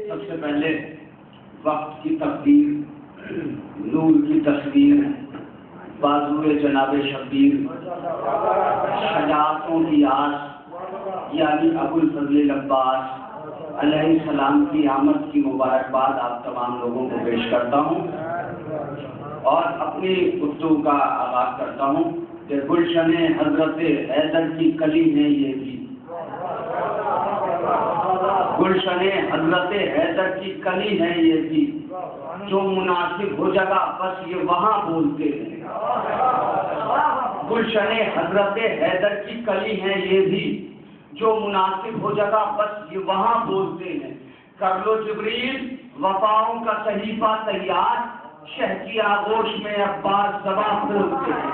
سب سے پہلے وقت کی تقدیر، نور کی تصویر، بازوئے جناب شبیر، شجاعتوں کی آس یعنی ابو الفضل عباس علیہ السلام کی آمد کی مبارکباد آپ تمام لوگوں کو پیش کرتا ہوں اور اپنی گفتگو کا آغاز کرتا ہوں کہ گلشن حضرت حیدر کی کلی ہے یہ بھی، گلشن حضرت حیدر کی کلی ہے یہ بھی، جو مناسب ہو جگہ بس یہ وہاں بولتے ہیں۔ گلشن حضرت حیدر کی کلی ہے یہ بھی، جو مناسب ہو جگہ بس یہ وہاں بولتے ہیں۔ کر لو جبریل وفاؤں کا صحیفہ تیار، شہ کی آغوش میں عباس زباں کھولتے ہیں۔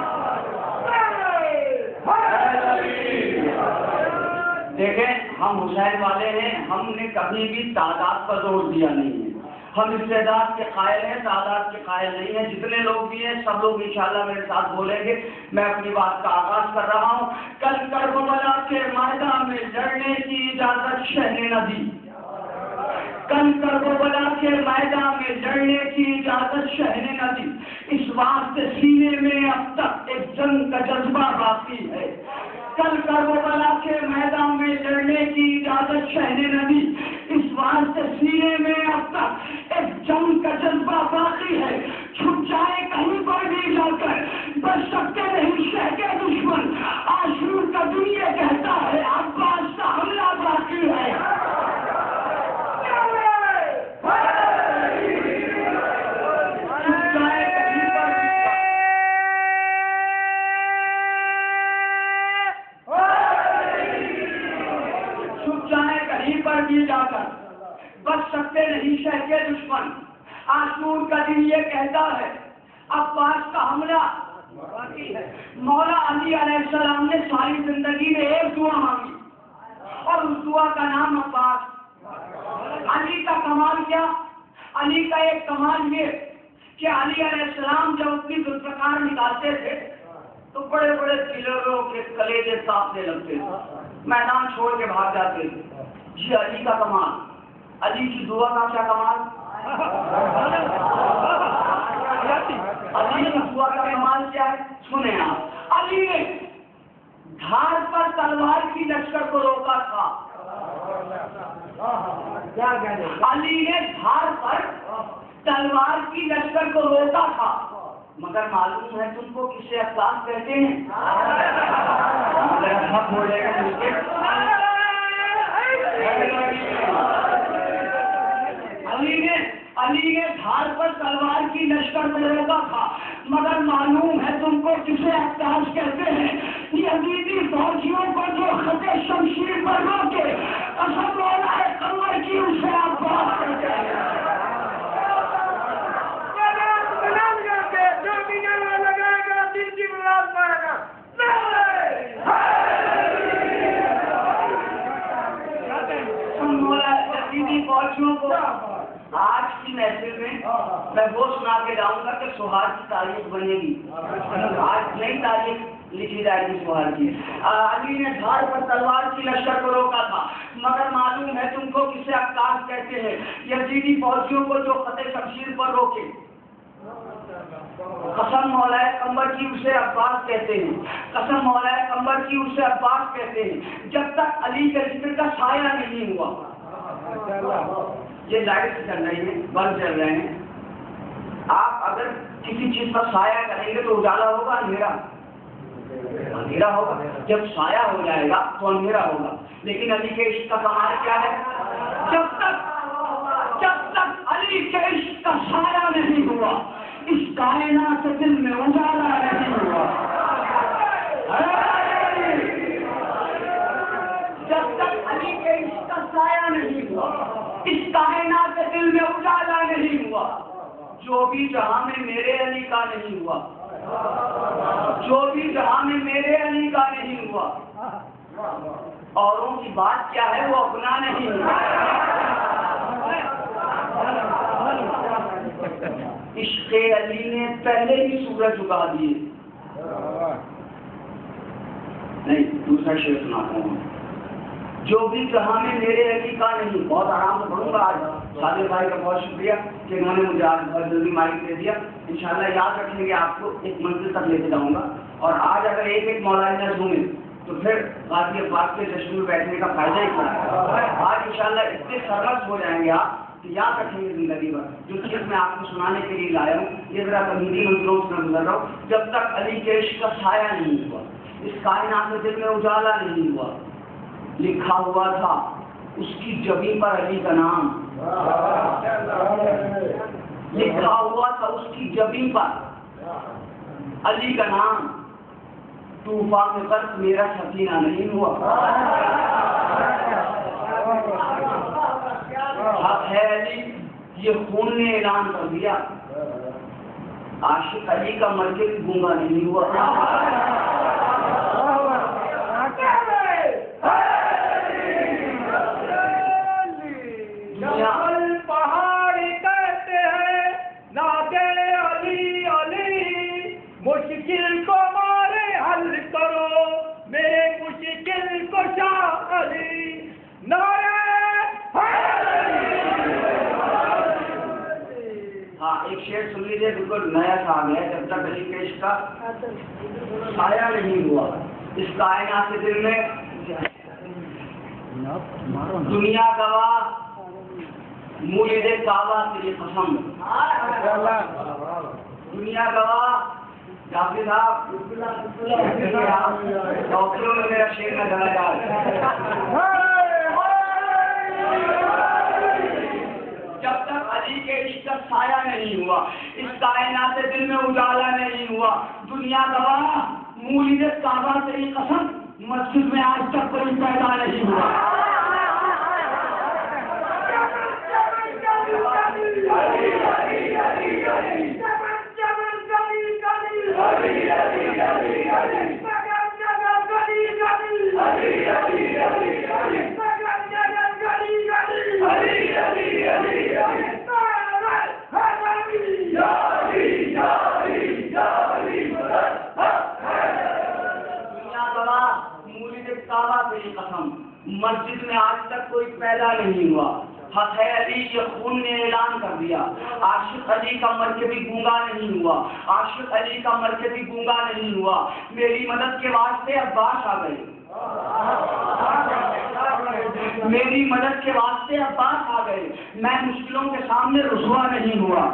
دیکھیں ہم حسین والے ہیں، ہم نے کبھی بھی تعداد پر زور دیا نہیں ہے، ہم استعداد کے قائل ہیں، تعداد کے قائل نہیں ہیں۔ جتنے لوگ بھی ہیں سب لوگ انشاءاللہ میرے ساتھ بولیں گے۔ میں اپنی بات کا آغاز کر رہا ہوں۔ کل کربلا کے میدان میں لڑنے کی اجازت شہ نے نہ دی، کل کربلا کے میدان میں لڑنے کی اجازت شہ نے نہ دی، اس واسطے سینے میں اب تک ایک جنگ کا جذبہ باقی ہے۔ کل کربلا کے میدان میں لڑنے کی اجازت شہ نے نہ دی، اس واسطے سینے میں اب تک ایک جنگ کا جذبہ باقی ہے۔ چھپ جائے کہیں پر بھی جا کر بچ سکتے نہیں شہ کے دشمن، عاشور کا دن یہ کہتا ہے عباس کا حملہ باقی ہے۔ جا کر بچ سکتے نہیں شہ کے دشمن، عاشور کا دن یہ کہتا ہے عباس کا حملہ باقی ہے۔ مولا علی علیہ السلام نے ساری زندگی میں ایک دعا مانگی اور اس دعا کا نام عباس۔ علی کا کمال کیا؟ علی کا ایک کمال یہ کہ علی علیہ السلام جب اپنی ذوالفقار نکالتے تھے تو بڑے بڑے کلروں کے کلیجے صافنے لگتے تھے، میدان چھوڑ کے بھاگ جاتے تھے۔ یہ علی کا کمال، علی کی دعا کا کیا کمال؟ علی کی دعا کا کمال کیا ہے؟ سنیں آپ، علی نے دھار پر تلوار کی لشکر کو روکا تھا، علی نے دھار پر تلوار کی لشکر کو روکا تھا، مگر معلوم ہے تم کو کسے عباس کہتے ہیں؟ علی نے دھار پر تلوار کی لشکر کو روکا تھا، مگر معلوم ہے تم کو کسے عباس کہتے ہیں؟ یزیدی فوجیوں کو جو خط شمشیر پر روکے، قسم مولا قمر کی اسے عباس کہتے ہیں۔ فوجیوں کو آج کی محفل میں وہ سنا کے جاؤں گا کہ سہار کی تاریخ بنے گی، آج نئی تاریخ لکھی جائے گی سہار کی۔ علی نے دھار پر تلوار کی لشکر کو روکا تھا، مگر معلوم ہے تم کو کسے عباس کہتے ہیں؟ یزیدی فوجیوں کو جو خط شمشیر پر روکے، قسم مولا قمر کی اسے عباس کہتے ہیں، قسم مولا قمر کی اسے عباس کہتے ہیں۔ جب تک علی کے ذکر کا سایہ نہیں ہوا، یہ لائٹ چل رہی ہے، بلب چل رہے ہیں، آپ اگر کسی چیز پر سایہ کریں گے تو اجالا ہوگا اندھیرا؟ اندھیرا ہوگا۔ جب سایہ ہو جائے گا تو اندھیرا ہوگا۔ لیکن علی کے عشق کا کمال کیا ہے؟ جب تک علی کے عشق کا سایہ نہیں ہوا، اس کائنات سے دل میں اجالا نہیں ہوا۔ جب تک علی کے عشق کا سایہ نہیں ہوا، اس کائنات کے دل میں اجالا نہیں ہوا۔ جو بھی جہاں میں میرے علی کا نہیں ہوا، جو بھی جہاں میں میرے علی کا نہیں ہوا، اوروں کی بات کیا ہے وہ اپنا نہیں ہوا۔ عشق علی نے پہلے ہی سورج اگا دیے، نہیں دوسرا شعر سناتا ہوں. جو بھی کہا میں میرے علی کا نہیں. بہت آرام سے پڑھوں گا آج. صادق بھائی کا بہت شکریہ کہ انہوں نے مجھے آج بہت جلدی مائک دے دیا. انشاءاللہ یاد رکھیں گے آپ کو ایک منزل تک لے کے جاؤں گا. اور آج اگر ایک ایک مولانا نہ سنیں تو پھر غازی عباس کے جشن میں بیٹھنے کا فائدہ ہی کیا ہے. آج انشاءاللہ اتنے سرمست ہو جائیں گے آپ کہ یاد رکھیں گے زندگی بھر. جو چیز میں آپ کو سنانے کے لیے لایا ہوں یہ ذرا تمہیدی منزلوں سے گزر رہا ہوں. جب تک علی کے عشق کا سایہ نہیں ہوا, اس کائنات میں دل میں اجالا نہیں ہوا, لکھا ہوا تھا اس کی جبین پر علی کا نام. لکھا ہوا تھا اس کی جبین پر علی کا نام. طوفان میں برف میرا سکینہ نہیں ہوا. حق ہے علی یہ خون نے اعلان کر دیا. عاشق علی کا مر کے بھی گونگا نہیں ہوا. پہاڑ کہتے ہیں نادے علی علی, مشکل کو مارے حل کرو میرے مشکل کو شاہ علی. نعرہ ہاں ایک شعر سن لیجیے بالکل نیا سا آ گیا. جب تک علی کے عشق کا سایہ نہیں ہوا اس کائنات کے دل میں دنیا گواہ مولد کعبہ کی قسم. دنیا گواہ جعفری صاحب ڈاکٹروں نے میرا شعر نہ گایا. جب تک علی کے عشق کا سایہ نہیں ہوا اس کائنات دل میں اجالا نہیں ہوا. دنیا گواہ مولد کعبہ کی قسم مسجد میں آج تک کوئی پیدا نہیں ہوا. قسم مسجد میں آج تک کوئی پیدا نہیں ہوا. حق ہے علی یہ خون نے اعلان کر دیا. عاشق علی کا مر کے بھی گونگا نہیں ہوا. عاشق علی کا مر کے بھی گونگا نہیں ہوا. میری مدد کے واسطے عباس آ گئے. میری مدد کے واسطے عباس آ گئے. میں مشکلوں کے سامنے رسوا نہیں ہوا.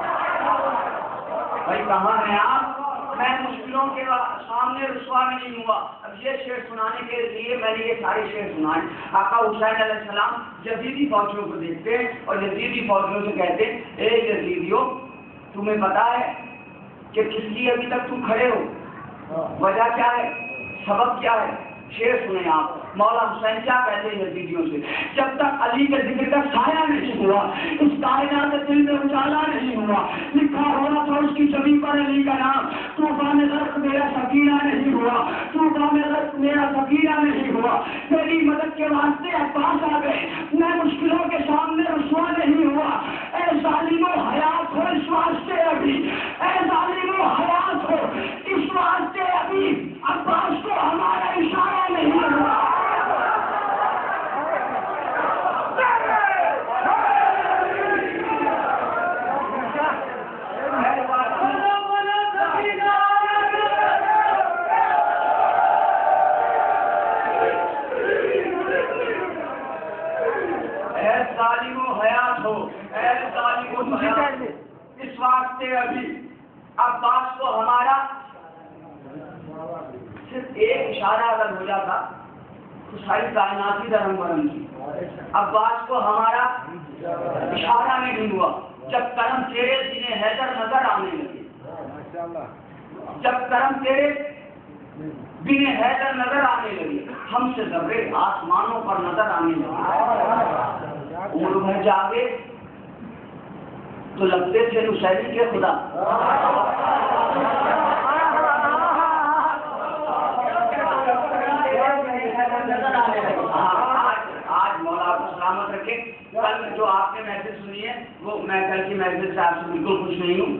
بھائی کہاں ہیں آپ؟ میں مشکلوں کے سامنے رسوا نہیں ہوا. اب یہ شعر سنانے کے لیے میں نے یہ سارے شعر سنائے. آقا حسین علیہ السلام یزیدی فوجیوں کو دیکھتے اور یزیدی فوجیوں سے کہتے اے یزیدیو تمہیں پتا ہے کہ کس لیے ابھی تک تم کھڑے ہو؟ وجہ کیا ہے؟ سبب کیا ہے؟ شعر سنیں آپ. مولا حسین کیا کہتے ہیں یزیدیوں سے؟ جب تک علی کے ذکر کا سایہ نہیں ہوا اس کائنات کے دل میں اجالا نہیں ہوا. لکھا ہوا تھا اس کی زمین پر علی کا نام. طوفان غرق میرا سکینہ نہیں ہوا. طوفان غرق میرا سکینہ نہیں ہوا. میری مدد کے واسطے عباس آ گئے. میں مشکلوں کے سامنے رسوا نہیں ہوا. اے ظالمو حیات ہو اس واسطے ابھی. اے ظالمو حیات ہو اس واسطے ابھی عباس کو ہمارا اشارہ نہیں ہوا. اس واسطے ابھی عباس کو ہمارا صرف ایک اشارہ اگر ہو جاتا تو ساری کائنات ہی درم برم کی. عباس کو ہمارا اشارہ نہیں ہوا. جب کرم تیرے دن حیدر نظر آنے لگے. جب کرم تیرے دن حیدر نظر آنے لگے ہم سے ذرے آسمانوں پر نظر آنے لگے. عمر بھر جاگے تو لگتے تھے نصیری کے خدا. آج مولا آپ کو سلامت رکھے. کل جو آپ نے محفل سنی ہے وہ میں کل کی محفل سے آپ سے بالکل خوش نہیں ہوں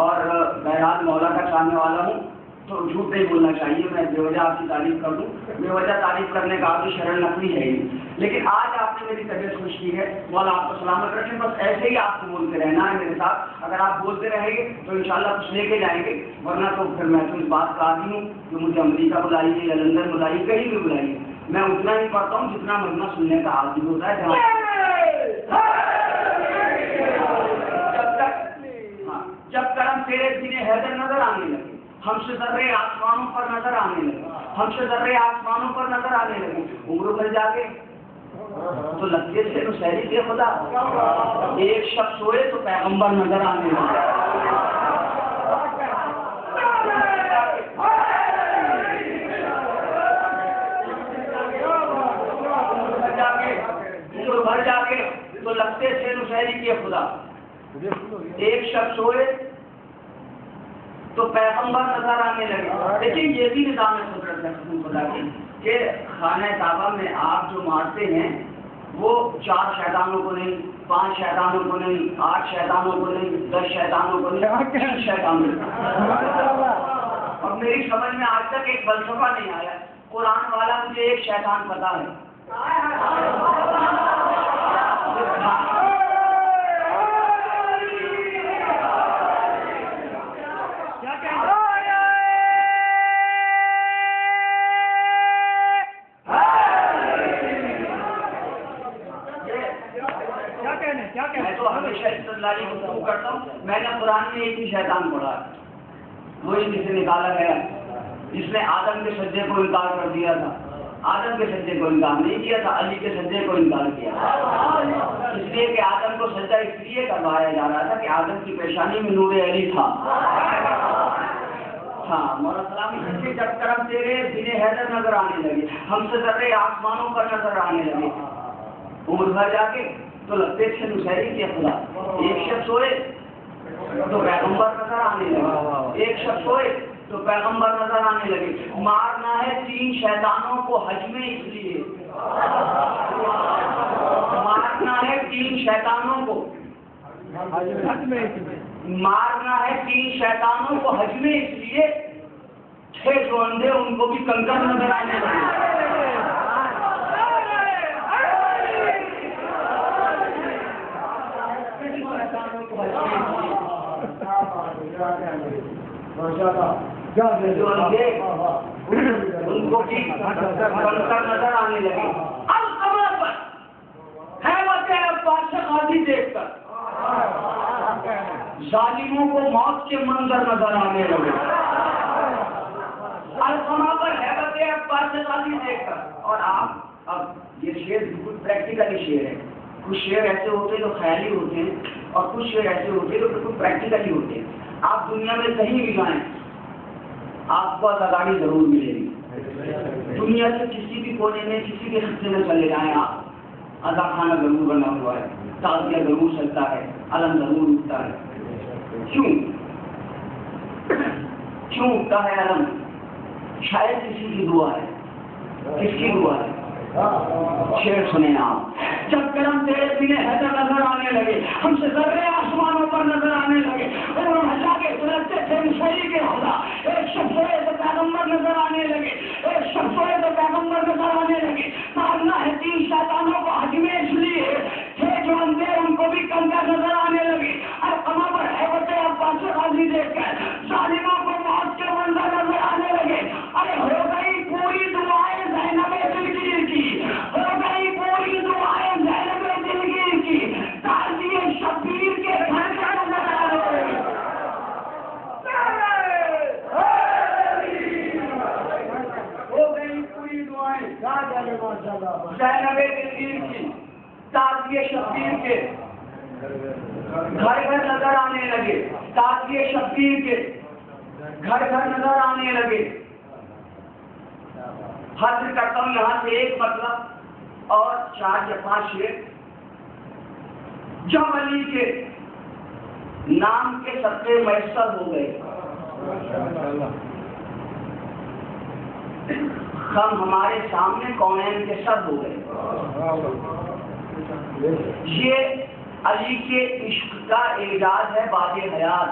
اور بہرحال مولا کا چاہنے والا ہوں. تو جھوٹ نہیں بولنا چاہیے، میں بے وجہ آپ کی تعریف کر دوں، بے وجہ تعریف کرنے کا آپ کی شرح نقلی ہے ہی، لیکن آج آپ نے میری طبیعت خوش کی ہے، مولا آپ کو سلامت رکھیں، بس ایسے ہی آپ کو بولتے رہنا ہے میرے ساتھ، اگر آپ بولتے رہیں گے تو انشاءاللہ کچھ لے کے جائیں گے، ورنہ تو پھر میں تو اس بات کا عادی ہوں کہ مجھے امریکہ بلائیے یا لندن بلائیے، کہیں بھی بلائیے، میں اتنا ہی پڑھتا ہوں جتنا مجمع سننے کا عادی ہوتا ہے، جب کرم تیرے سینے حیدر نظر آنے لگے، ہم سے ذرے آسمانوں پر نظر آنے لگے، ہم سے ذرے آسمانوں پر نظر آنے لگے، عمر بھر جا کے تو لگتے تھے نصیری کے خدا، ایک شخص سوئے تو پیغمبر نظر آنے لگے، عمر بھر جا کے تو لگتے تھے نصیری کے خدا، ایک شخص ہوئے تو پیغمبر نظر آنے لگے۔ لیکن یہ بھی نظام قدرت ہے خدا کی کہ خانہ کعبہ میں آپ جو مارتے ہیں وہ 4 شیطانوں کو نہیں، 5 شیطانوں کو نہیں، 8 شیطانوں کو نہیں، 10 شیطانوں کو نہیں، 3 شیطانوں کو۔ اور میری سمجھ میں آج تک ایک فلسفہ نہیں آیا، قرآن والا مجھے ایک شیطان پتا ہے، میں تو ہمیشہ استدلالی گفتگو کرتا ہوں، میں نے قرآن میں ایک ہی شیطان پڑھا، وہی جسے نکالا گیا جس نے آدم کے سجدے کو انکار کر دیا تھا، آدم کے سجدے کو انکار نہیں کیا تھا، علی کے سجدے کو انکار کیا تھا، اس لیے کہ آدم کو سجدہ اس لیے کروایا جا رہا تھا کہ آدم کی پیشانی میں نور علی تھا۔ ہاں مولا سلام، جب کرم تیرے سینے حیدر نظر آنے لگے، ہم سے ذرے آسمانوں پر نظر آنے لگے، عمر بھر جا کے تو لگتے تھے نصیری کے خدا، ایک شخص ہوئے تو پیغمبر نظر آنے لگے، ایک شخص ہوئے تو پیغمبر نظر آنے لگے، مارنا ہے 3 شیطانوں کو حج میں، اس لیے مارنا ہے 3 شیطانوں کو، مارنا ہے 3 شیطانوں کو حج میں، اس لیے تھے جو اندھے ان کو بھی کنکر نظر آنے لگے۔ ان کو بھی کنکر نظر آنے لگے، القمر پر حیوت عباس غازی دیکھ کر ظالموں کو موت کے منظر نظر آنے لگے، القمر پر حیوت عباس غازی دیکھ کر۔ اور آپ اب یہ شعر بالکل پریکٹیکلی شعر ہے، کچھ شعر ایسے ہوتے ہیں جو خیالی ہوتے ہیں اور کچھ شعر ایسے ہوتے ہیں جو بالکل پریکٹیکلی ہوتے ہیں۔ آپ دنیا میں کہیں بھی جائیں آپ کو ازاداری ضرور ملے گی، دنیا کے کسی بھی کونے میں کسی بھی خطے میں چلے جائیں آپ، ازا خانہ ضرور بنا ہوا ہے، تازیہ ضرور چلتا ہے، علم ضرور اٹھتا ہے۔ کیوں اٹھتا ہے علم؟ شاید کسی کی دعا ہے، کس کی دعا ہے؟ شعر سنیں آپ، جب کرم تیرے سینے حیدر نظر آنے لگے، ہم سے ذرے آسمانوں پر نظر آنے لگے، اور ہٹا کے سلگتے تھے نصیری کے خدا، ایک شخص ہوئے تو پیغمبر نظر آنے لگے، ایک شخص ہوئے تو پیغمبر نظر آنے لگے، مارنا ہے 3 شیطانوں کو حج میں، اس لیے تھے جو اندھے ان کو بھی کنکر نظر آنے لگے، القمہ پر حیوت عباس غازی دیکھ کر ظالموں کو موت کے منظر نظر آنے لگے۔ ارے ہو گئی پوری دعائیں زینب دلگیر کی، ہو گئی پوری دعائیں زینب دلگیر کی، تازیہ شبیر کے گھر کا نظر آ رہے، ہو گئی پوری دعائیں زینب دلگیر کی، تازیہ شبیر کے گھر گھر نظر آنے لگے، تازیہ شبیر کے گھر گھر نظر آنے لگے۔ حاصل کرتا ہوں یہاں سے ایک مطلب اور 4 یا 5 شعر۔ جب علی کے نام کے صدقے میسر ہو گئے، ہم ہمارے سامنے کونین کے سر ہو گئے۔ یہ علی کے عشق کا اعجاز ہے باد حیات،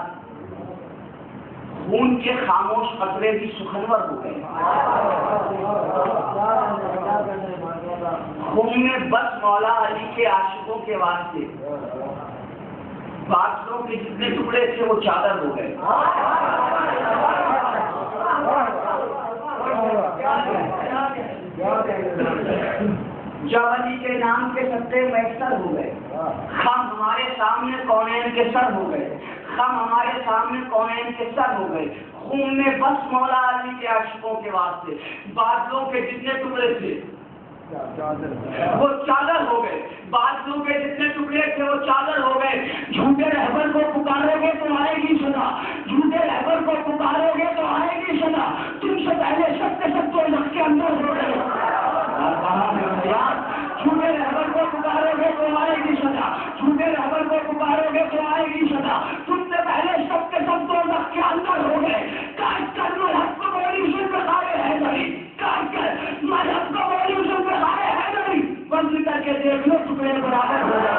خون کے خاموش قطرے بھی سخنور ہو گئے. خون میں بس مولا علی کے عاشقوں کے واسطے بادلوں کے جتنے ٹکڑے تھے وہ چادر ہو گئے. جب علی کے نام کے ستے میسر ہو گئے، خم ہمارے سامنے کونین کے سر ہو گئے، خم ہمارے سامنے کونین کے سر ہو گئے. خون میں بس مولا علی کے عاشقوں کے واسطے بادلوں کے جتنے ٹکڑے تھے وہ چادر ہو گئے. بادلوں کے جتنے ٹکڑے تھے وہ چادر ہو گئے. جھوٹے رہبر کو پکارو گے تو آئے گی سنا، جھوٹے رہبر کو پکارو گے تو آئے گی سنا. تم سے پہلے سب کے لگ کے اندر ہو گئے. جھوٹے رہبر کو پکارو گے تو آئے گی سنا، جھوٹے رہبر کو پکارو گے تو آئے گی سنا. تم سے پہلے سب کے لگ کے اندر ہو گئے. کاٹ کر مذہب کو بولی سن پہ کھائے ہے نہیں، کاٹ کر مذہب کو بولی سن پہ کھائے ہے نہیں. بند کر کے دیکھ لو ٹکڑے برابر ہو جائے.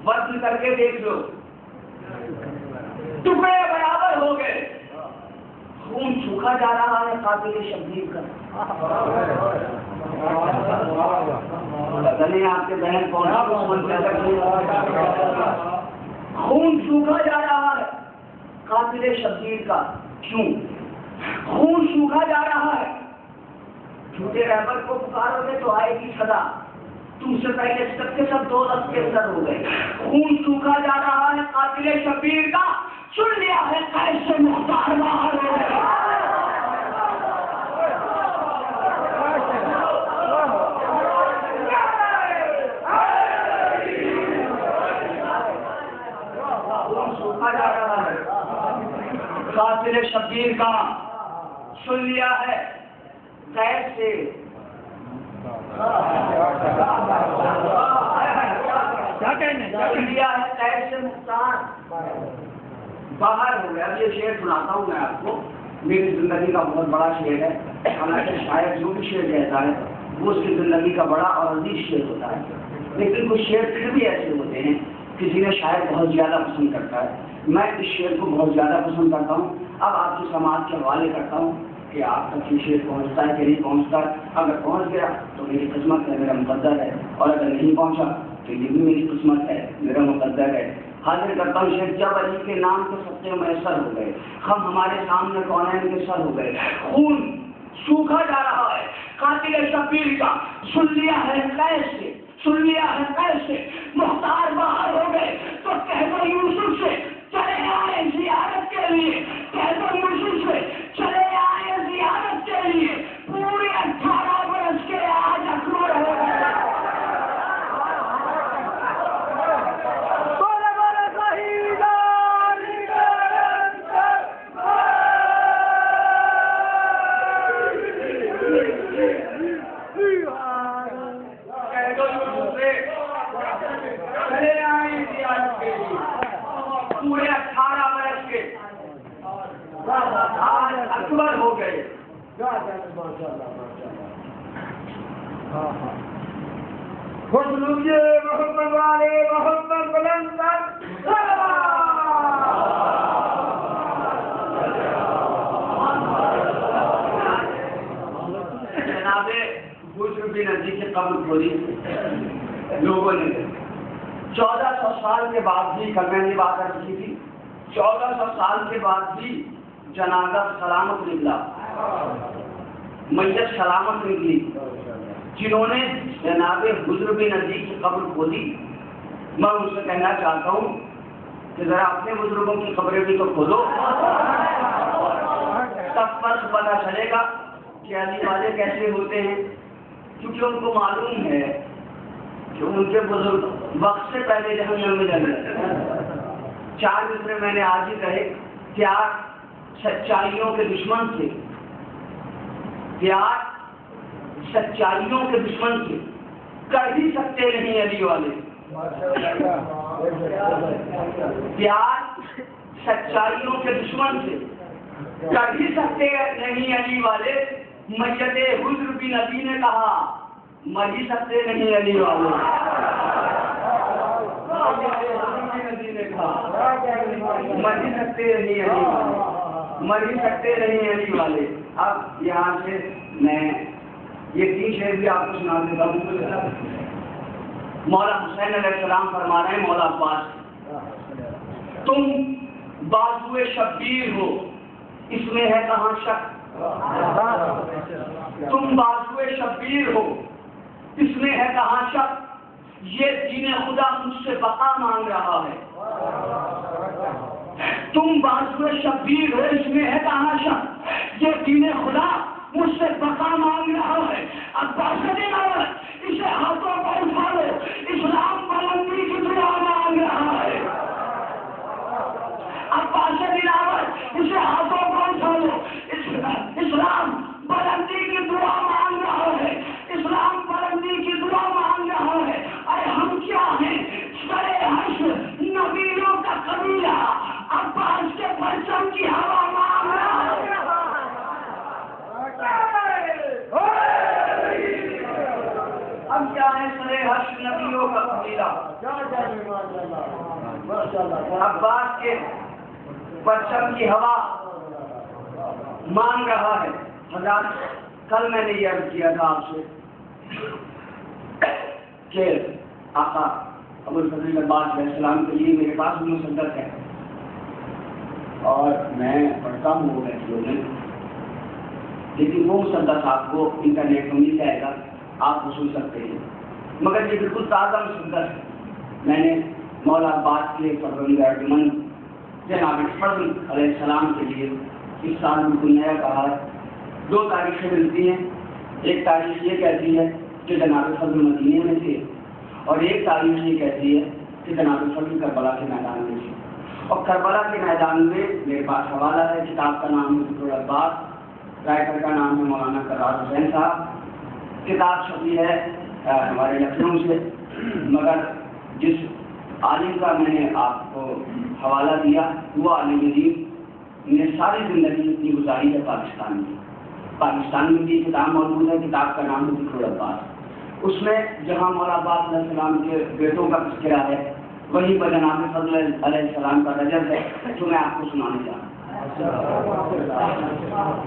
وزن کر کے دیکھ لو ٹکڑے برابر ہو گئے. خون سوکھا جا رہا ہے قاتل شبیر کا. پتہ نہیں آپ کے بہن کون خون سوکھا جا رہا ہے قاتل شبیر کا. کیوں خون سوکھا جا رہا ہے؟ جھوٹے رہبر کو پکارو گے تو آئے گی صدا. تم سے پہلے سب کے سب دو رخ کے اندر ہو گئے. خون سوکھا جا رہا ہے قاتل شبیر کا. سن لیا ہے کیسے مختار باہر ہو گئے. خون سوکھا جا رہا ہے قاتل شبیر کا. سن لیا ہے کیسے مختار باہر ہو گیا. یہ شعر سناتا ہوں میں آپ کو. میری زندگی کا بہت بڑا شعر ہے. حالانکہ شاید جو بھی شعر کہتا ہے وہ اس کی زندگی کا بڑا اور عزیز شعر ہوتا ہے، لیکن کچھ شعر پھر بھی ایسے ہوتے ہیں کسی نے شاید بہت زیادہ پسند کرتا ہے. میں اس شعر کو بہت زیادہ پسند کرتا ہوں. اب آپ کی سماعت کے حوالے کرتا ہوں کہ آپ تک یہ شعر پہنچتا ہے کہ نہیں پہنچتا. اگر پہنچ گیا تو میری قسمت ہے، میرا مقدر ہے، اور اگر نہیں پہنچا تو یہ بھی میری قسمت ہے، میرا مقدر ہے. حاضر کرتا ہوں شعر. جب علی کے نام کے ستے میسر ہو گئے، ہم ہمارے سامنے کونین کے سر ہو گئے. خون سوکھا جا رہا ہے قاتل شبیر کا. سن لیا ہے کیسے، سن لیا ہے کیسے مختار باہر ہو گئے. تو کہہ دو یوسف سے چلے آئے زیارت کے لیے، کہہ دو یوسف سے چلے آئے زیارت کے لیے. پورے 18 برس کے آج اکبر ہو گئے. پورے 18 برس کے آج اکبر ہو گئے. خوش لوگیے محمد والے محمد بلند جناب بزرگ نبی کی قبر کھولی لوگوں نے. 1400 سال کے بعد بھی، کل میں نے بات عرض کی تھی، 1400 سال کے بعد بھی جنازہ سلامت نکلا، میت سلامت نکلی. جنہوں نے جناب بزرگ نبی کی قبر کھولی، میں ان سے کہنا چاہتا ہوں کہ ذرا اپنے بزرگوں کی قبریں بھی تو کھولو. تب فرق پتا چلے گا کہ علی والے کیسے ہوتے ہیں. کیونکہ ان کو معلوم ہے کہ ان کے بزرگ وقت سے پہلے جہنم میں جائیں گے. 4 مصرے میں نے آج ہی کہے. پیار سچائیوں کے دشمن تھے، پیار سچائیوں کے دشمن تھے. کر ہی سکتے نہیں علی والے. پیار سچائیوں کے دشمن سے کر ہی سکتے نہیں علی والے. میت حجر بھی نبی نے کہا مر ہی سکتے نہیں علی والے. نبی نے کہا مر ہی سکتے نہیں علی والے, مر ہی سکتے نہیں علی والے. اب یہاں سے میں یہ 3 شعر بھی آپ کو سنا دیتا ہوں. مولا حسین علیہ السلام فرما رہے ہیں مولا عباس, تم بازو شبیر ہو اس میں ہے کہاں شک, تم بازو شبیر ہو اس میں ہے کہاں شک, یہ دین خدا مجھ سے بقا مانگ رہا ہے. تم بازو شبیر ہو اس میں ہے کہاں شک, یہ دین خدا مجھ سے بقا مانگ رہا ہے. اب اسے ہاتھوں کو اٹھا لو, اسلام بلندی کی دعا مانگ رہا ہے. عباس دلاور اسے ہاتھوں کو اٹھا لو, اسلام بلندی کی دعا مانگ رہا ہے, اسلام بلندی کی دعا مانگ رہا ہے. ارے ہم کیا ہیں, سرے حشر نبیوں کا قبیلہ عباس کے پرچم کی ہوا مانگ رہا ہے. ہم کیا ہیں, سرے حشر نبیوں کا قبیلہ عباس کے پرچم کی ہوا مانگ رہا ہے. حضرات کل میں نے یہ عرض کیا تھا آپ سے کہ آقا ابو الفضل عباس علیہ السلام کے لیے میرے پاس بھی مسدس ہے اور میں پڑھتا ہوں وہ ویسے میں, لیکن وہ مسدس آپ کو انٹرنیٹ میں مل جائے گا, آپ کو سن سکتے ہیں. مگر یہ بالکل تازہ مسدس ہے. میں نے مولا عباس کے فرزند ارجمند جناب فضل علیہ السلام کے لیے اس سال بالکل نیا کہا ہے. 2 تاریخیں ملتی ہیں. ایک تاریخ یہ کہتی ہے کہ جناب فضل مدینے میں تھے, اور ایک تاریخ یہ کہتی ہے کہ جناب فضل کربلا کے میدان میں تھے. اور کربلا کے میدان میں میرے پاس حوالہ ہے, کتاب کا نام ہے ذکر العباس, رائٹر کا نام ہے مولانا کرار حسین صاحب. کتاب چھپی ہے ہمارے لکھنؤ سے, مگر جس عالم کا میں نے آپ کو حوالہ دیا وہ عالم دین نے ساری زندگی اپنی گزاری ہے پاکستان میں. پاکستان میں بھی کتاب موجود ہے, کتاب کا نام ہے ذکر العباس. اس میں جہاں مولا عباس علیہ السلام کے بیٹوں کا تذکرہ ہے وہیں پر جناب فضل علیہ السلام کا رجب ہے, جو میں آپ کو سنانے جا رہا ہوں.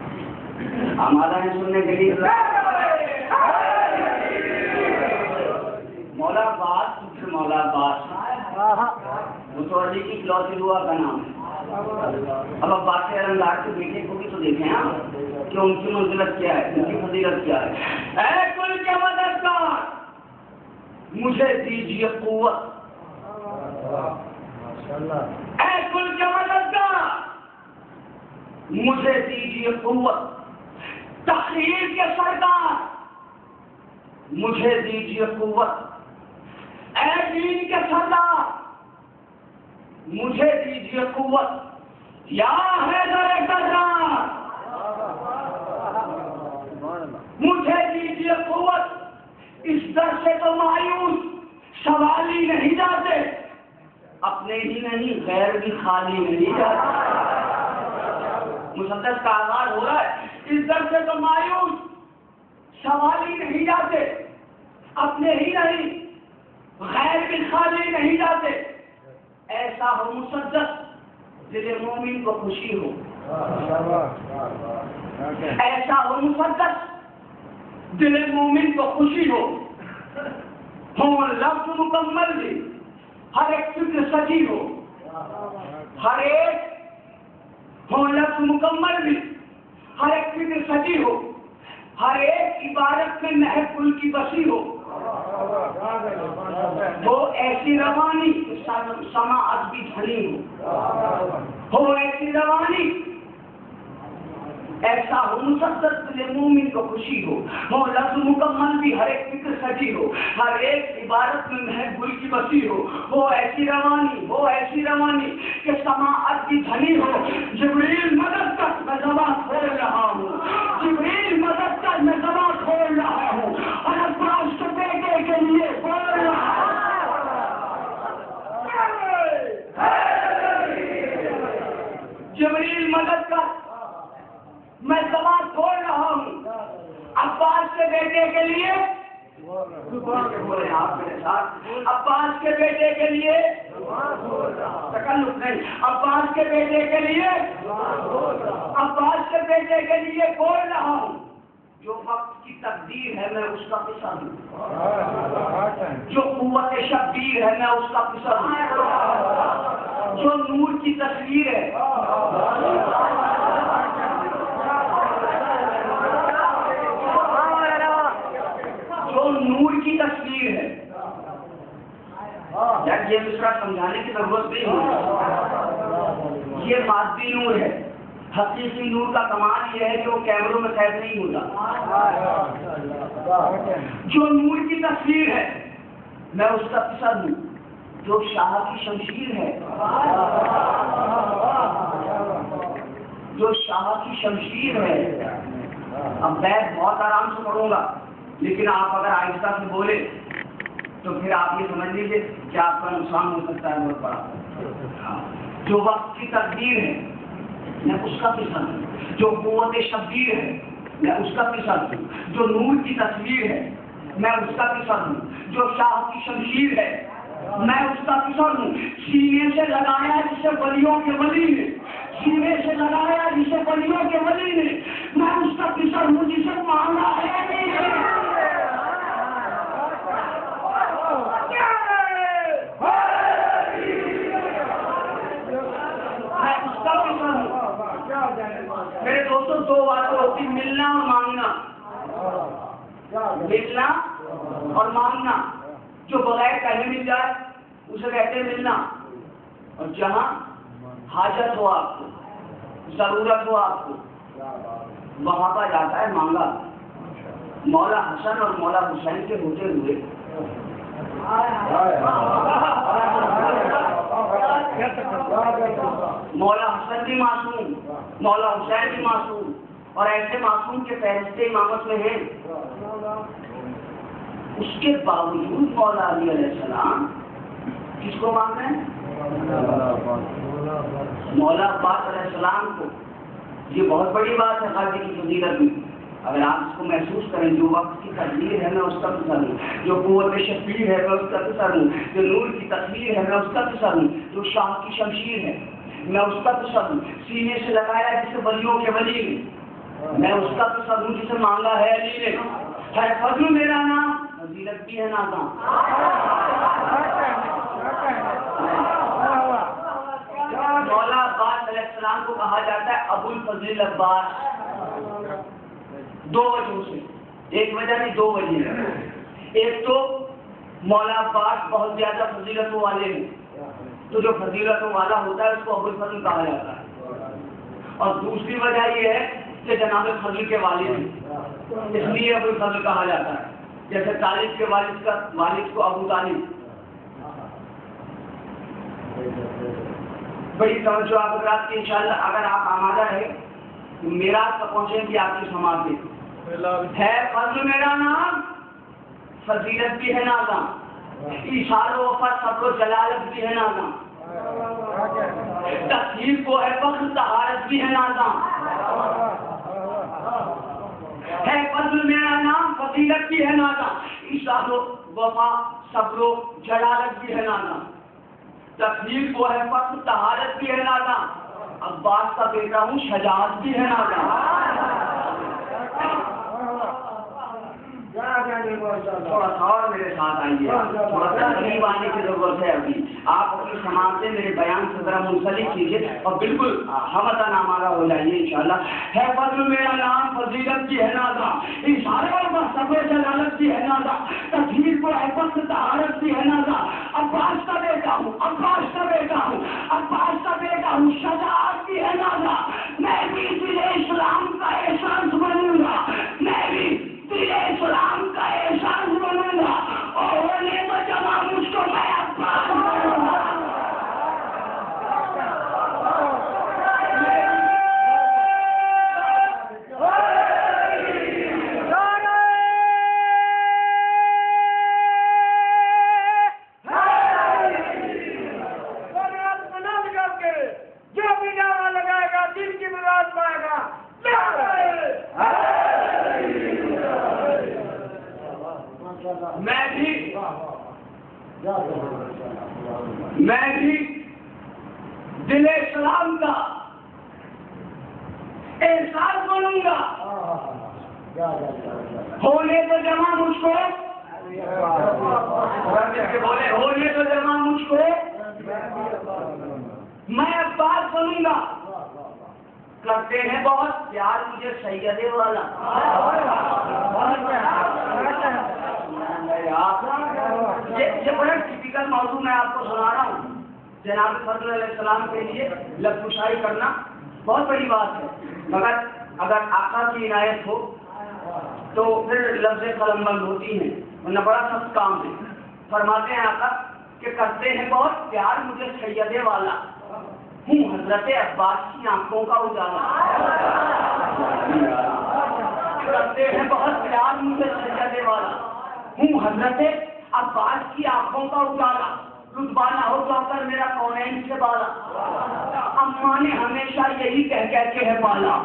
آمادہ ہیں سننے کے لیے؟ مولا عباس, پھر مولا عباس وہ تو علی کی اکلوتی ہوا کا نام ہے. اب عباس علمدار کے بیٹے کو بھی تو دیکھیں کہ ان کی منزلت کیا ہے, ان کی فضیلت کیا ہے. اے کل کے مددگار مجھے دیجیے قوت, اے کل کے مددگار مجھے دیجیے قوت, تحریر کے سردار مجھے دیجیے قوت, اے دین کے سردار مجھے دیجیے قوت, یا حیدر کرار مجھے دیجیے قوت. اس در سے تو مایوس سوال ہی نہیں جاتے, اپنے ہی نہیں غیر بھی خالی نہیں جاتے. مسدس کا آغاز ہو رہا ہے, اس در سے تو مایوس سوال ہی نہیں جاتے, اپنے ہی نہیں غیر بھی خالی نہیں جاتے. ایسا ہو مسدس دل مومن کو خوشی ہو, ایسا ہو مسدس دل مومن کو خوشی ہو لفظ مکمل بھی, ہر ایک فکر سجی ہو, ہر ایک لفظ مکمل بھی, ہر ایک فکر سجی ہو, ہر ایک عبارت میں محب گل کی بسی ہو. وہ ایسی روانی سماعت بھی دھنی ہو, ایسی روانی ایسا ہو مسدس دل مومن کو خوشی ہو لفظ مکمل بھی, ہر ایک فکر سجی ہو, ہر ایک عبارت میں محب گل کی بسی ہو. وہ ایسی روانی کہ سماعت بھی دھنی ہو. جبریل مدد تک میں زبان کھول رہا ہوں, جبریل مدد تک میں زبان کھول رہا ہوں, اور عباس کے بیٹے کے لیے بول رہا ہوں. کے بیٹے کے لیے بولے آپ میرے ساتھ، عباس کے بیٹے کے لیے تکلف نہیں، عباس کے بیٹے کے لیے، عباس کے بیٹے کے لیے بول رہا ہوں۔ جو وقت کی تقدیر ہے میں اس کا قصہ ہوں، جو قوت شبیر ہے میں اس کا قصہ ہوں، جو نور کی تصویر ہے نور کی تصویر ہے۔ یار یہ دوسرا سمجھانے کی ضرورت نہیں ہے، یہ مادی نور ہے۔ حقیقی نور کا کمال یہ ہے کہ وہ کیمروں میں قید نہیں ہوتا۔ جو نور کی تصویر ہے میں اس کا قصہ ہوں، جو شاہ کی شمشیر ہے، جو شاہ کی شمشیر ہے۔ اب میں بہت آرام سے پڑھوں گا، لیکن آپ اگر آہستہ سے بولے تو پھر آپ یہ سمجھ لیجیے کہ آپ کا نقصان ہو سکتا ہے بہت بڑا۔ جو وقت کی تقدیر ہے میں اس کا قصہ ہوں، جو قوت شبیر ہے میں اس کا قصہ ہوں، جو نور کی تصویر ہے میں اس کا قصہ ہوں، جو شاہ کی شمشیر ہے میں اس کا قصہ ہوں۔ سینے سے لگایا جسے ولیوں کے ولی نے، سینے سے لگایا جسے ولیوں کے ولی نے، میں اس کا قصہ ہوں جسے مانگا ہے میرے دوستوں۔ دو باتیں ہوتی، ملنا اور مانگنا، ملنا اور مانگنا۔ جو بغیر کہیں مل جائے اسے کہتے ہیں ملنا، اور جہاں حاجت ہو آپ کو، ضرورت ہو آپ کو، وہاں پر جاتا ہے مانگا۔ مولا حسن اور مولا حسین کے ہوتے ہوئے مولا حسن بھی معصوم، مولا حسین بھی معصوم، اور ایسے معصوم کے فہرست امامت میں ہیں۔ اس کے باوجود مولا علی علیہ السلام کس کو مانگ رہے ہیں؟ مولا عباس علیہ السلام کو۔ یہ بہت بڑی بات ہے خواجہ کی فضیلت میں۔ اگر آپ اس کو محسوس کریں، جو وقت کی تقدیر ہے میں اس کا قصہ ہوں، جو قوت شبیر ہے میں اس کا قصہ ہوں، جو نور کی تصویر ہے میں اس کا قصہ ہوں، جو شاہ کی شمشیر ہے میں اس کا قصہ ہوں، سینے سے لگایا جسے ولیوں کے ولی نے میں اس کا قصہ ہوں، جسے مانگا ہے علی نے۔ ہے فضل میرا نام، فضیلت بھی ہے نازاں۔ مولا عباس علیہ السلام کو کہا جاتا ہے ابو الفضل عباس، دو وجہوں سے۔ ایک وجہ نہیں، دو وجہ ہیں۔ ایک تو مولا عباس بہت زیادہ فضیلتوں والے ہیں، تو جو فضیلتوں والا ہوتا ہے اس کو ابو الفضل کہا جاتا ہے۔ اور دوسری وجہ یہ ہے کہ جناب فضل کے والد ہیں، اس لیے ابو الفضل کہا جاتا ہے۔ جیسے طالب کے والد کو ابو طالب۔ بڑی توجہ آپ حضرات کی انشاءاللہ اگر آپ آمادہ رہے میراث تک پہنچیں گی آپ کی سماعت میں۔ ہے فضل میرا نام، فضیلت بھی ہے نازاں، ایثار و وفا صبر و جلالت بھی ہے نازاں، تطہیر کو ہے فخر طہارت بھی ہے نازاں۔ ہے فضل میرا نام، فضیلت بھی ہے نازاں، ایثار و وفا صبر و جلالت بھی ہے نازاں، تطہیر کو ہے فخر طہارت بھی ہے نازاں، عباس کا بیٹا ہوں شجاعت بھی ہے نازاں۔ تھوڑا سا اور میرے ساتھ آئیے، تھوڑا سا قریب آنے کی ضرورت ہے ابھی۔ آپ اپنی سماعت سے میرے بیان سے ذرا منسلک کیجیے اور بالکل ہمتا نامارا ہو جائیے انشاءاللہ۔ ہے فضل میرا نام، فضیلت کی ہے نازاں، اشاروں کا صبر جلالت کی ہے نازاں، تطہیر کو ہے فخر طہارت کی ہے نازاں، عباس کا بیٹا ہوں، عباس کا بیٹا ہوں، عباس کا بیٹا ہوں، شجاعت کی ہے نازاں۔ میں بھی دل اسلام کا احساس بنوں گا، میں بھی دل اسلام کا احساس بنوں گا، اور ہونے تو جمع مجھ کو میں عباس بنوں گا۔ جو بھی نعرہ لگائے گا دل کی مراد پائے گا۔ میں بھی دل اسلام کا احساس بنوں گا، ہونے تو جمع مجھ کو، بولے ہونے تو جمع مجھ کو، میں عباس بنوں گا، کرتے ہیں بہت پیار مجھے سید والا، یہ بڑا ٹپیکل موضوع میں آپ کو سنا رہا ہوں۔ جناب فضل علیہ السلام کے لیے لفظ کشائی کرنا بہت بڑی بات ہے، مگر اگر آقا کی عنایت ہو تو پھر لفظ قلم بند ہوتی ہیں، ورنہ بڑا سخت کام ہے۔ فرماتے ہیں آقا کہ کرتے ہیں بہت پیار مجھے سید والا، ہوں حضرت عباس کی آنکھوں کا اجالا، کرتے ہیں بہت پیار مجھے سید والا، ہوں حضرت عباس کی آنکھوں کا اجالا، رتبہ نہ ہو تو کر میرا کونین سے بالا، اماں نے ہمیشہ یہی کہہ کے ہے بالا،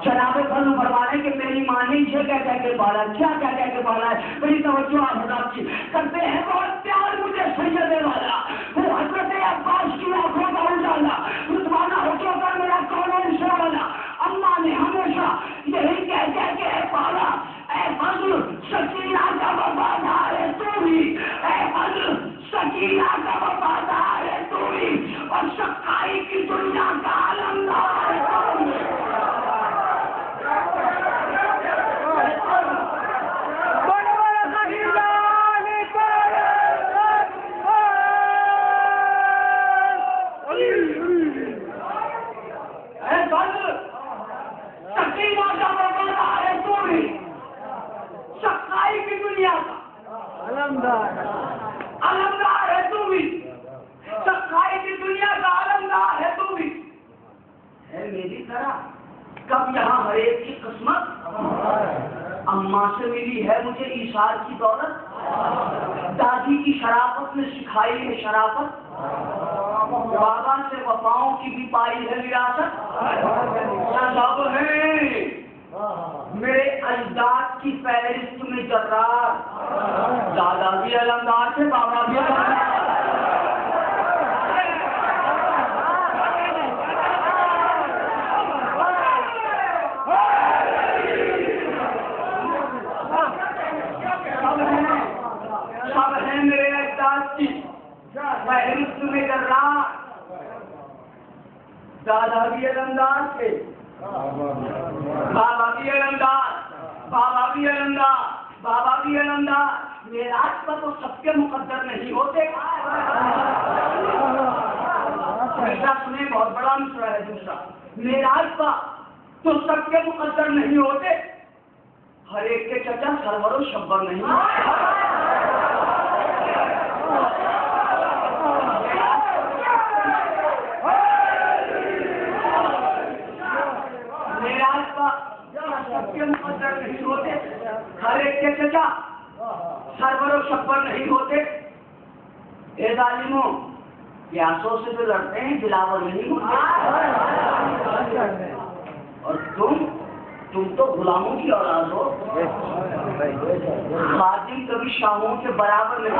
جناب فضل فرمانے کہ میری ماں نے اسے کہہ کے بالا، کیا کہہ کے بالا ہے؟ بڑی توجہ آپ حضرات کی، کرتے ہیں بہت پیار مجھے سید والا، وہ حضرت عباس کی آنکھوں کا اجالا، رتبہ نہ ہو تو کر میرا کونین سے بالا، اماں نے ہمیشہ یہی کہہ کے ہے بالا، اے فضل سکینہ کا وفادار ہے تو بھی، اے فضل سکینہ کا وفادار ہے تو بھی، اور سقائی کی دنیا کا علمدار ہے تو بھی۔ سکینہ کا وفادار ہے تو بھی، سقائی کی دنیا کا علمدار ہے تو بھی، سقائی کی دنیا کا علمدار ہے تو بھی، ہے میری طرح کب یہاں ہر ایک کی قسمت، اماں سے ملی ہے مجھے ایثار کی دولت، دادی کی شرافت نے سکھائی ہے شرافت، بابا سے وفاؤں کی بھی پائی ہے وراثت، سب ہیں میرے اجداد کی فہرست میں جرار، دادا بھی علمدار تھے بابا بھی علمدار، سب ہیں میرے اجداد کی فہرست میں جرار، دادا بھی علمدار تھے بابا بھی علمدار، بابا بھی علمدار، بابا بھی علمدار، معراج پر تو سب کے مقدر نہیں ہوتے، مشرا سنیں بہت بڑا مشرا ہے دوسرا، معراج پر تو سب کے مقدر نہیں ہوتے، ہر ایک کے چچا سرور و شبر نہیں ہوتے، سب کے مقدر نہیں ہوتے، ہر ایک کے چچا سرور و شبر نہیں ہوتے، اے ظالموں پیاسوں سے تو لڑتے ہیں دلاور نہیں ہوتے، اور تم تو غلاموں کی اولاد ہو، خادم کبھی شاہوں کے برابر نہیں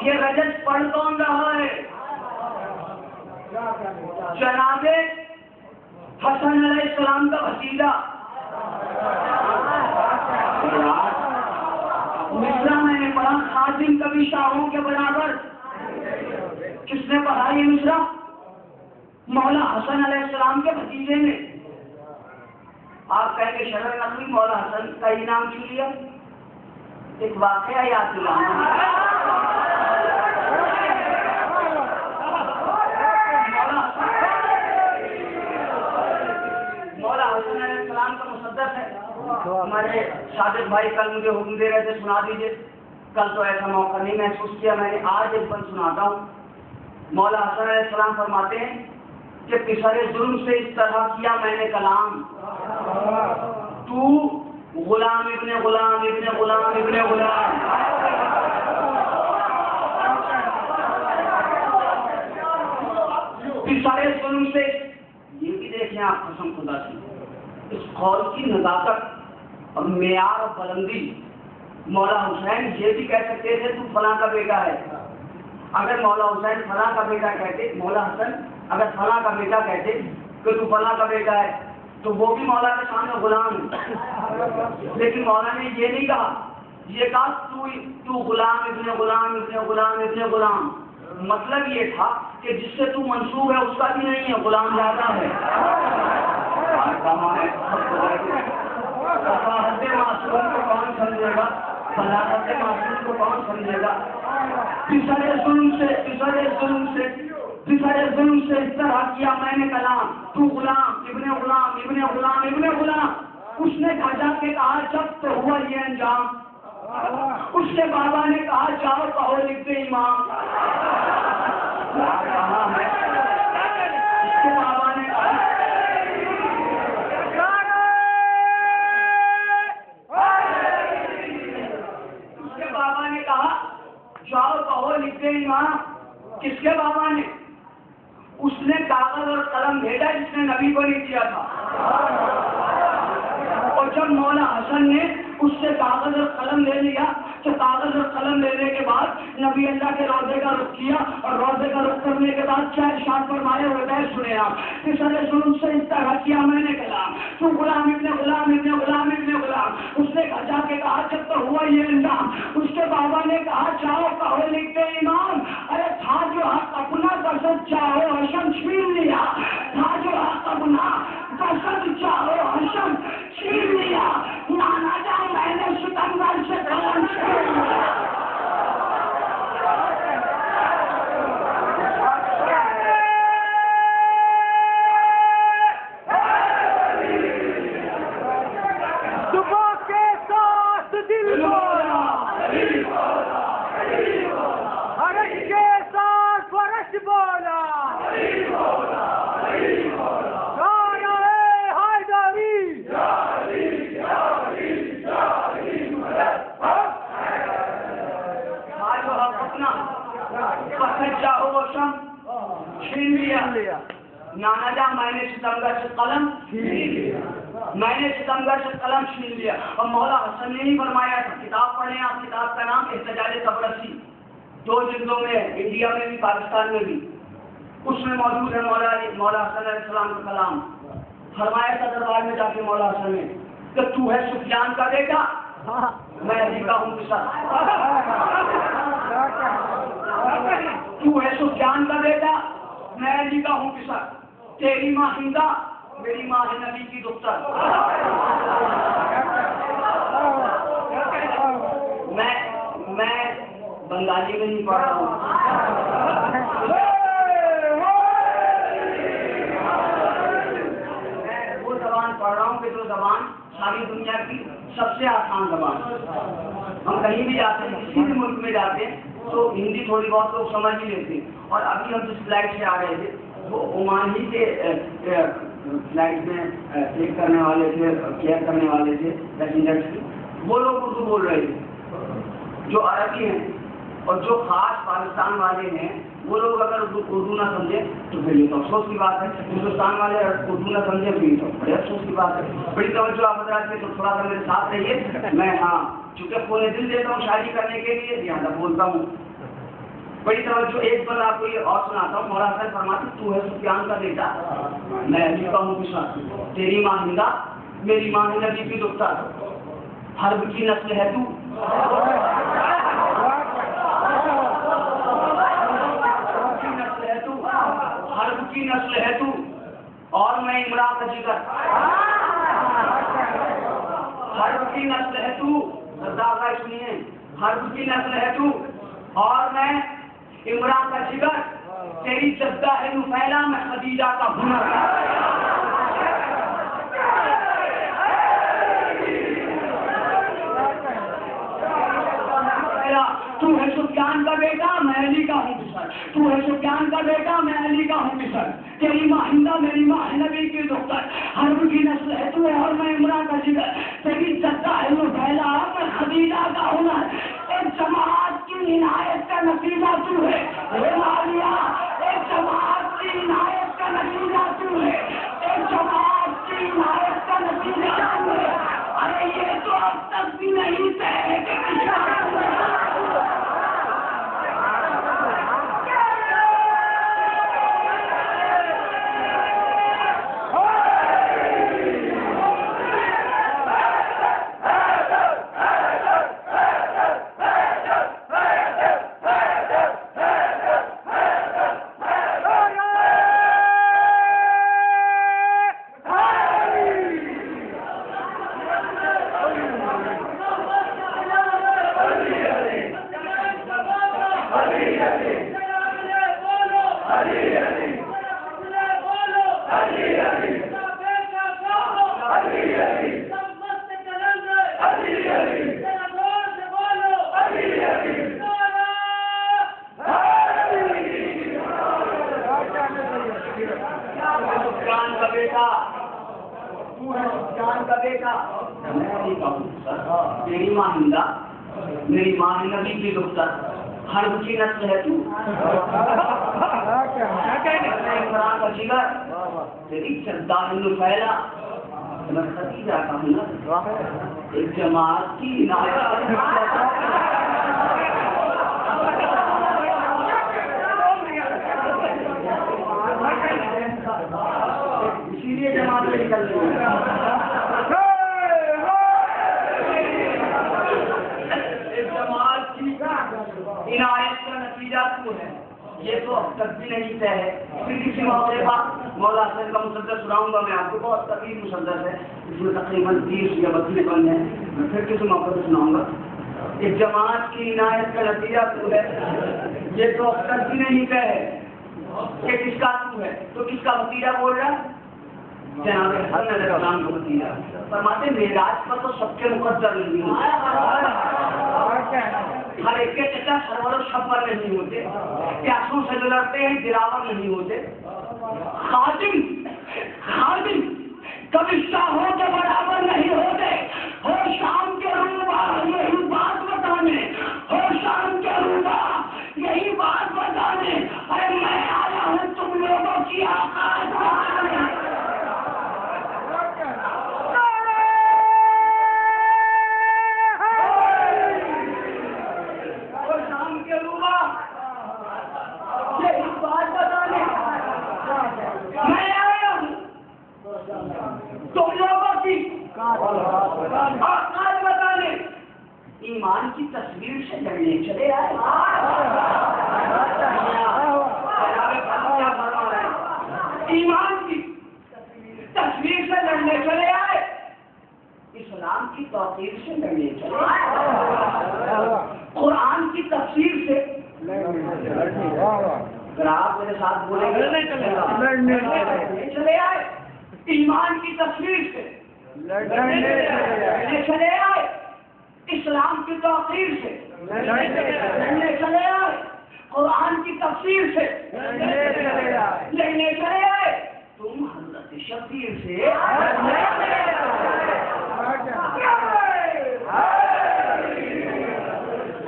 یہ رجت پڑھ کون رہا ہے؟ جناب حسن علیہ السلام کا بھتیجا، مصرا میں نے پڑھا خادم کبھی شاہوں کے برابر، کس نے پڑھا یہ مصرا؟ مولا حسن علیہ السلام کے بھتیجے نے۔ آپ کہیں گے شرح نقوی مولا حسن کا ہی نام کیوں لیا؟ ایک واقعہ یاد دلانا، کا مصدق ہے، ہمارے صادق بھائی کل مجھے حکم دے رہے تھے سنا دیجئے، کل تو ایسا موقع نہیں محسوس کیا، میں نے آج ایک بند سناتا ہوں۔ مولا حسن علیہ السلام فرماتے ہیں کہ پسر ظلم سے اس طرح کیا میں نے کلام، تو غلام ابن غلام ابن غلام ابن غلام، پسر ظلم سے، یہ بھی دیکھیں آپ قسم خدا سے، قول کی نزاکت اور معیار اور بلندی. مولا حسین یہ بھی کہہ سکتے تھے تو فلاں کا بیٹا ہے. اگر مولا حسین فلاں کا بیٹا کہتے, مولا حسن اگر فلاں کا بیٹا کہتے کہ تو فلاں کا بیٹا ہے, تو وہ بھی مولا کے سامنے غلام ہے. لیکن مولا نے یہ نہیں کہا, یہ کہا تو غلام ابن غلام ابن غلام ابن غلام. مطلب یہ تھا کہ جس سے تو منسوب ہے اس کا بھی نہیں ہے, غلام زیادہ ہے. معصوم کو کون سمجھے گا, بلاغت معصوم کو کون سمجھے گا. پسرے ظلم سے اس طرح کیا میں نے کلام, تو غلام ابن غلام ابن غلام ابن غلام. اس نے جا کے کہا جب تو ہوا یہ انجام. اس کے بابا نے کہا جاؤ کہو لکھ دے امام. کہاں ہے اس کے بابا نے کہا, اس کے بابا نے کہا جاؤ کہو لکھ دے امام. کس کے بابا نے؟ اس نے کاغذ اور قلم بھیجا جس نے نبی کو نہیں دیا تھا. اور جب مولا حسن نے اس سے کاغذ اور قلم لے لیا تو کاغذ اور قلم لینے کے بعد نبی اللہ کے روضے کا رخ کیا, اور روضے کا رخ کرنے کے بعد کیا ارشاد فرمائے ہوئے بیت سنے آپ. پسرے ظلم سے اس طرح کیا میں نے کلام, تو غلام ابن غلام ابن غلام ابن غلام. اس نے جا کے کہا جب تو ہوا یہ انجام. اس کے بابا نے کہا جاؤ کہو لکھ دے امام. ارے تھا جو حق اپنا قصد چاہو حشم چھین لیا, تھا جو حق اپنا قصد چاہو حشم چھین لیا. نانا جان میں نے ستمگر سے قلم چھین لیا. نانا جان میں نے ستمگر سے قلم چھین لیا, میں نے ستمگر سے قلم چھین لیا. اور مولا حسن نے ہی فرمایا تھا, کتاب پڑھیں آپ, کتاب کا نام احتجاج تبرسی, 2 جلدوں میں, انڈیا میں بھی پاکستان میں بھی. اس میں موجود ہے مولا حسن علیہ السلام کا کلام. فرمایا تھا دربار میں جا کے مولا حسن نے کہ تو ہے سفیان کا بیٹا, میں علی کا ہوں پسر. تو ہے سفیان کا بیٹا, میں علی کا ہوں پسر. تیری ماں ہندا, میری ماں ہے نبی کی دختر. میں بنگالی میں نہیں پڑھ رہا ہوں, میں وہ زبان پڑھ رہا ہوں کہ جو زبان ساری دنیا کی سب سے آسان زبان. ہم کہیں بھی جاتے ہیں, کسی بھی ملک میں جاتے ہیں تو ہندی تھوڑی بہت لوگ سمجھ ہی لیتے ہیں. اور ابھی ہم جس فلائٹ سے آ رہے تھے وہ عمان ہی کے فلائٹ میں چیک کرنے والے تھے, کیئر کرنے والے تھے پیسنجرس کی. وہ لوگ اردو بول رہے تھے جو عربی ہیں, اور جو خاص پاکستان والے ہیں وہ لوگ اگر اردو نہ سمجھیں تو پھر یہ تو افسوس کی بات ہے. ہندوستان والے اردو نہ سمجھیں تو یہ تو بڑے افسوس کی بات ہے. بڑی توجہ آپ حضرات کی, تو تھوڑا سا میرے ساتھ رہیے. میں چونکہ پورے دل دیتا ہوں شاعری کرنے کے لیے, لہٰذا بولتا ہوں. بڑی توجہ. ایک بار آپ کو یہ اور سناتا ہوں. مولا حسن فرماتے تو ہے سفیان کا بیٹا, میں علی کا ہوں پسر. تیری ماں ہندا, میری ماں ہے نبی کی دختر. حرب کی نسل ہے تو, حرب کی نسل ہے تو, اور میں عمران کا جگر. حرب کی نسل ہے تو, سردار سنیے, حرب کی نسل ہے تو, اور میں عمران کا جگر. تیری جدہ ہے نفیلا, میں خدیجہ کا ہنر. تو ہے سفیان کا بیٹا, میں علی کا ہوں پسر. تو ہے سفیان کا بیٹا, میں علی کا ہوں پسر. تیری ماں ہندا, میری ماں ہے نبی کی دختر. حرب کی نسل ہے تو, اور میں عمران کا جگر. تیری جدہ ہے نفیلا, میں خدیجہ کا ہنر. ایک جماعت کی عنایت کا نتیجہ تو ہے ایک جماعت کی عنایت کا نتیجہ تو ہے. ایک جماعت کی عنایت کا کا نتیجہ ہے. ارے یہ تو اب تک بھی نہیں طے ہے کہ میری ماں ہندا، میری ماں نبی کی دختر، ہر کی نسل ہے تو تیری سردار پھیلا میں خدیجہ کا ہوں نا ایک جماعت کی اسی لیے جماعت میں نکل رہی ہے. عنایت کا نتیجہ تو ہے، یہ تو اب تک بھی نہیں طے ہے. پھر کسی موقع پر مولا حسین کا مسدس سناؤں گا میں آپ کو، بہت طویل مسدس ہے، اس میں تقریباً 30 یا 32 بند ہیں، میں پھر کسی موقع پر سناؤں گا. ایک جماعت کی عنایت کا نتیجہ تو ہے، یہ تو اب تک بھی نہیں طے ہے کہ کس کا تو ہے. تو کس کا بھتیجا بول رہا ہے؟ جناب حسن علیہ السلام کا بھتیجا. فرماتے معراج پر تو سب کے مقدر نہیں ہوتے، ہر ایک کے چچا سرور و شبر نہیں ہوتے، پیاسوں سے گزرتے ہیں گراور نہیں ہوتے. خادم کبھی شاہوں کے برابر نہیں ہوتے. ہو شام کے روبا یہی بات بتانے، ہو شام کے روبا یہی بات بتانے، ارے میں آیا ہوں تم لوگوں کی آواز. ایمان کی تصویر سے لڑنے چلے آئے. ایمان کی تصویر سے لڑنے چلے آئے، اسلام کی توقیر سے لڑنے چلے آئے، قرآن کی تفسیر سے. اگر آپ میرے ساتھ بولیں گے چلے آئے، ایمان کی تصویر سے لڑنے چلے آئے، اسلام کی توقیر سے لڑنے چلے آئے، قرآن کی تفسیر سے لڑنے چلے آئے. تم حضرت شبیر سے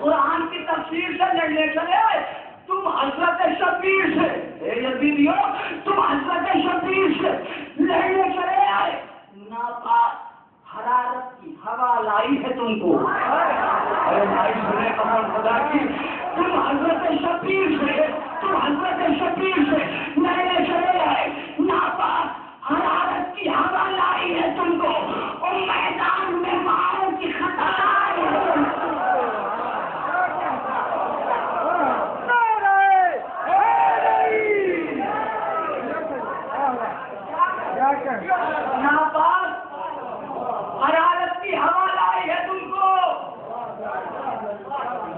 قرآن کی تفسیر سے لڑنے چلے آئے، تم حضرت شبیر سے تم حضرت شبیر سے لڑنے چلے آئے. ناپاک حرارت کی ہوا لائی ہے تم کو، خدا کی تم حضرت شبیر سے لڑنے چلے آئے. ناپاک حرارت کی ہوا لائی ہے تم کو، اور میدان میں ماؤں کی خطا لائی ہے تم کو. ناپاک حرارت کی ہوا لائی ہے تم کو،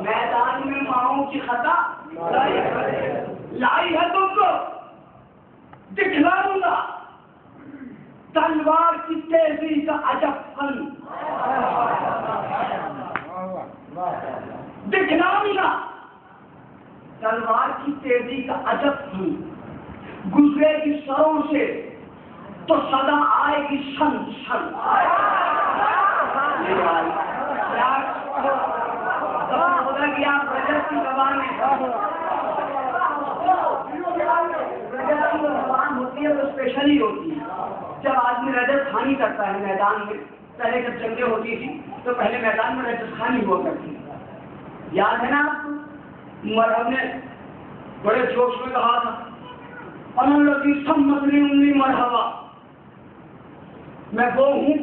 میدان میں ماؤں کی خطا لائی ہے تم کو. دکھلاؤں گا تلوار کی تیزی کا عجب فن، دکھلاؤں گا تلوار کی تیزی کا عجب فن. گزرے گی سروں سے تو صدا آئے گی شن شن. خدا کی آپ رجت کی زبان رجت کی زبان ہوتی ہے وہ اسپیشلی ہوتی ہے. جب آدمی رجت خانی کرتا ہے میدان میں، پہلے جب جنگیں ہوتی تھی تو پہلے میدان میں رجت خانی ہوا کرتی تھی، یاد ہے نا آپ کو؟ مرحب نے بڑے جوش میں کہا تھا مرحبا، میں وہ ہوں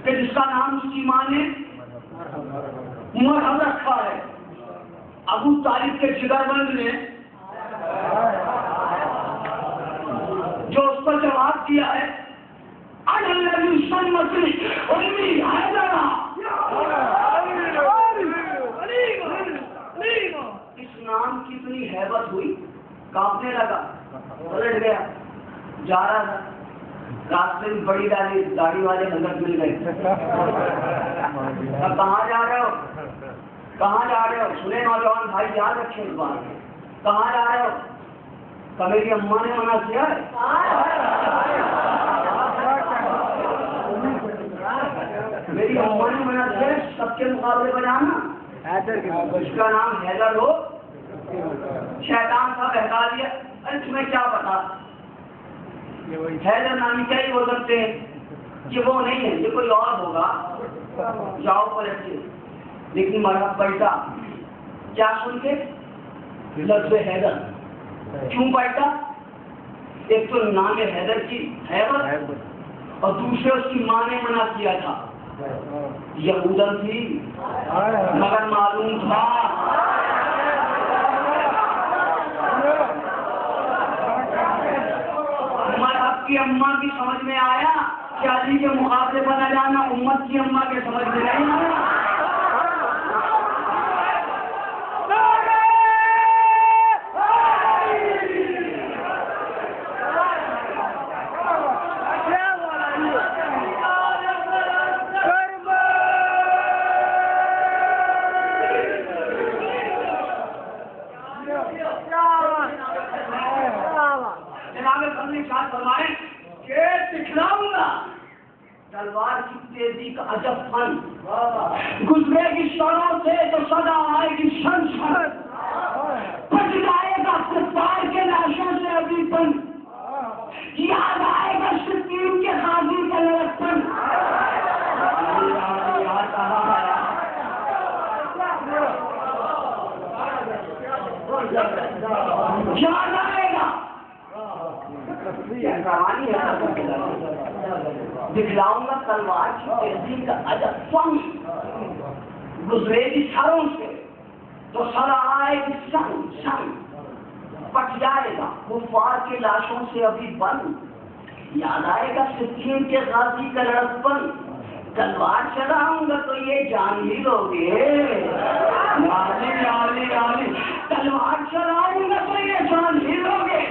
کہ جس کا نام اس کی ماں نے مرحب رکھا ہے۔ ابو طالب کے جگر بند نے جو اس پر جواب دیا ہے اس نام کی اتنی ہیبت ہوئی، کانپنے لگا، پلٹ گیا، جا رہا تھا، راستے میں بڑی داڑھی والے حضرت مل گئے۔ اب کہاں جا رہے ہو؟ کہاں جا رہے ہو؟ سنے نوجوان بھائی، یاد رکھیں اس بات، کہاں جا رہے ہو؟ کہ میری اماں نے منع کیا ہے۔ میری اماں نے منع کیا ہے سب کے مقابلے بجانا، اس کا نام حیدر ہو۔ شیطان تھا، بہکا دیا، ارے تمہیں کیا پتا، حیدر نامی کیا ہی ہو سکتے ہیں، یہ وہ نہیں ہے، یہ کوئی اور ہوگا، جاؤ پلٹ کے۔ لیکن مرحب پلٹا، کیا سن کے؟ لفظ حیدر۔ کیوں پلٹا؟ ایک تو نام حیدر کی حیبت، اور دوسرے اس کی ماں نے منع کیا تھا، یہودن تھی مگر معلوم تھا مرحب کی اماں کی سمجھ میں آیا کہ علی کے مقابلے پر نہ جانا، امت کی اماں کے سمجھ میں نہیں آیا۔ تلوار کی تیزی کا عجب فن، گزرے گی شروں سے تو صدا آئے گی شن شن، پٹ جائے گا کفار کے لاشوں سے ابھی پن، یاد آئے گا شتیر کے غازی کا لڑکپن۔ یاد آئے گا دکھلاؤں گا تلوار کی تیزی کا عجب فن، گزرے گی سروں سے تو سر آئے گی سن سن، پٹ جائے گا کفار کے لاشوں سے ابھی بن، یاد آئے گا سکین کے غازی کا لڑکپن، تلوار چلاؤں گا تو یہ جان ہی لوگے، تلوار چلاؤں گا تو یہ جان ہی لوگے،